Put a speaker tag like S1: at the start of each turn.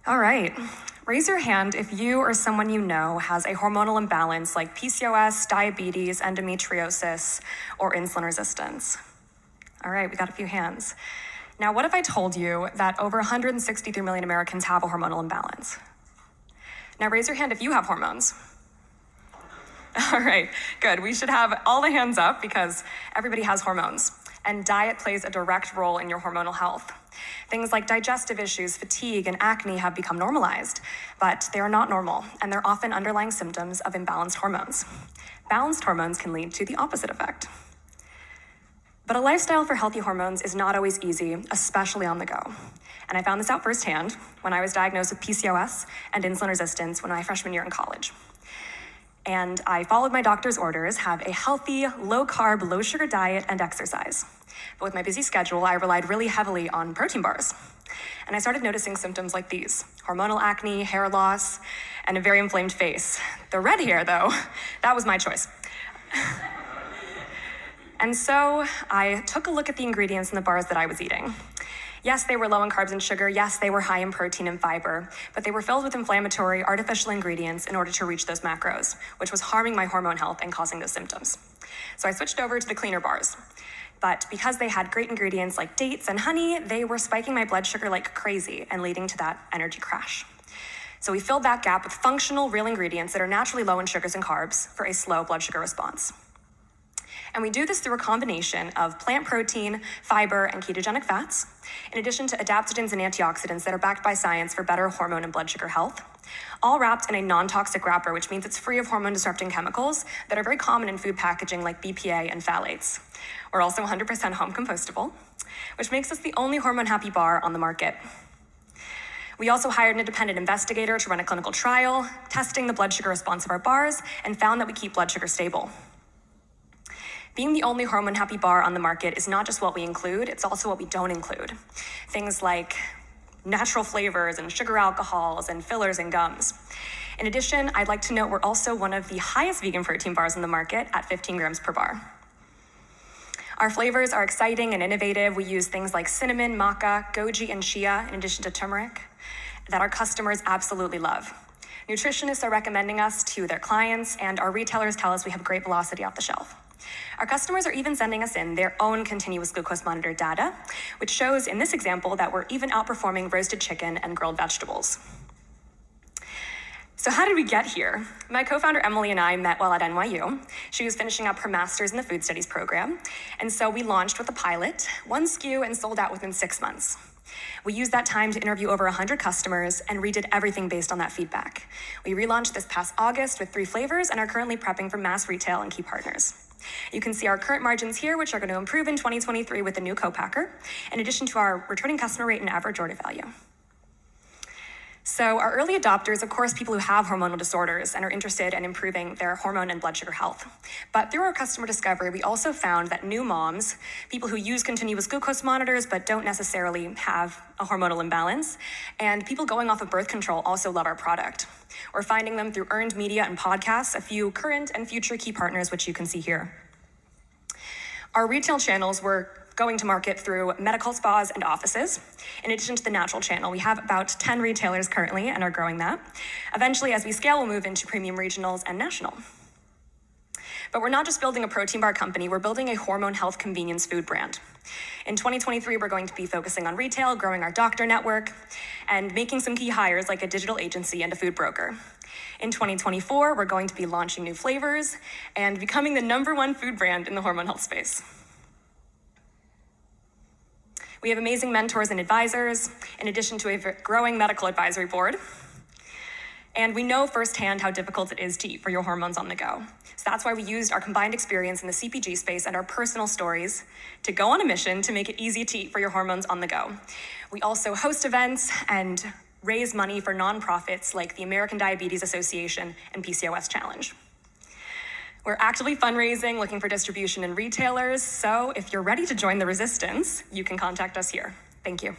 S1: All right, raise your hand if you or someone you know has a hormonal imbalance like PCOS, diabetes, endometriosis, or insulin resistance. All right, we got a few hands. Now, what if I told you that over 163 million Americans have a hormonal imbalance? Now, raise your hand if you have hormones. All right, good. We should have all the hands up because everybody has hormones, and diet plays a direct role in your hormonal health. Things like digestive issues, fatigue, and acne have become normalized, but they are not normal, and they're often underlying symptoms of imbalanced hormones. Balanced hormones can lead to the opposite effect. But a lifestyle for healthy hormones is not always easy, especially on the go. And I found this out firsthand when I was diagnosed with PCOS and insulin resistance when my freshman year in college. And I followed my doctor's orders, have a healthy, low-carb, low-sugar diet, and exercise. But with my busy schedule, I relied really heavily on protein bars. And I started noticing symptoms like these: hormonal acne, hair loss, and a very inflamed face. The red hair, though, that was my choice. And so I took a look at the ingredients in the bars that I was eating. Yes, they were low in carbs and sugar. Yes, they were high in protein and fiber, but they were filled with inflammatory, artificial ingredients in order to reach those macros, which was harming my hormone health and causing those symptoms. So I switched over to the cleaner bars. But because they had great ingredients like dates and honey, they were spiking my blood sugar like crazy and leading to that energy crash. So we filled that gap with functional, real ingredients that are naturally low in sugars and carbs for a slow blood sugar response. And we do this through a combination of plant protein, fiber, and ketogenic fats, in addition to adaptogens and antioxidants that are backed by science for better hormone and blood sugar health, all wrapped in a non-toxic wrapper, which means it's free of hormone-disrupting chemicals that are very common in food packaging like BPA and phthalates. We're also 100% home compostable, which makes us the only hormone-happy bar on the market. We also hired an independent investigator to run a clinical trial, testing the blood sugar response of our bars, and found that we keep blood sugar stable. Being the only hormone-happy bar on the market is not just what we include, it's also what we don't include. Things like natural flavors and sugar alcohols and fillers and gums. In addition, I'd like to note we're also one of the highest vegan protein bars on the market at 15 grams per bar. Our flavors are exciting and innovative. We use things like cinnamon, maca, goji, and chia, in addition to turmeric, that our customers absolutely love. Nutritionists are recommending us to their clients, and our retailers tell us we have great velocity off the shelf. Our customers are even sending us in their own continuous glucose monitor data, which shows in this example that we're even outperforming roasted chicken and grilled vegetables. So how did we get here? My co-founder Emily and I met while at NYU. She was finishing up her master's in the food studies program, and so we launched with a pilot, one SKU, and sold out within 6 months. We used that time to interview over 100 customers and redid everything based on that feedback. We relaunched this past August with 3 flavors and are currently prepping for mass retail and key partners. You can see our current margins here, which are going to improve in 2023 with a new co-packer, in addition to our returning customer rate and average order value. So our early adopters, of course, people who have hormonal disorders and are interested in improving their hormone and blood sugar health. But through our customer discovery, we also found that new moms, people who use continuous glucose monitors but don't necessarily have a hormonal imbalance, and people going off of birth control also love our product. We're finding them through earned media and podcasts, a few current and future key partners, which you can see here. Our retail channels were going to market through medical spas and offices. In addition to the natural channel, we have about 10 retailers currently and are growing that. Eventually, as we scale, we'll move into premium regionals and national. But we're not just building a protein bar company, we're building a hormone health convenience food brand. In 2023, we're going to be focusing on retail, growing our doctor network, and making some key hires like a digital agency and a food broker. In 2024, we're going to be launching new flavors and becoming the #1 food brand in the hormone health space. We have amazing mentors and advisors, in addition to a growing medical advisory board. And we know firsthand how difficult it is to eat for your hormones on the go. So that's why we used our combined experience in the CPG space and our personal stories to go on a mission to make it easy to eat for your hormones on the go. We also host events and raise money for nonprofits like the American Diabetes Association and PCOS Challenge. We're actively fundraising, looking for distribution and retailers, so if you're ready to join the resistance, you can contact us here. Thank you.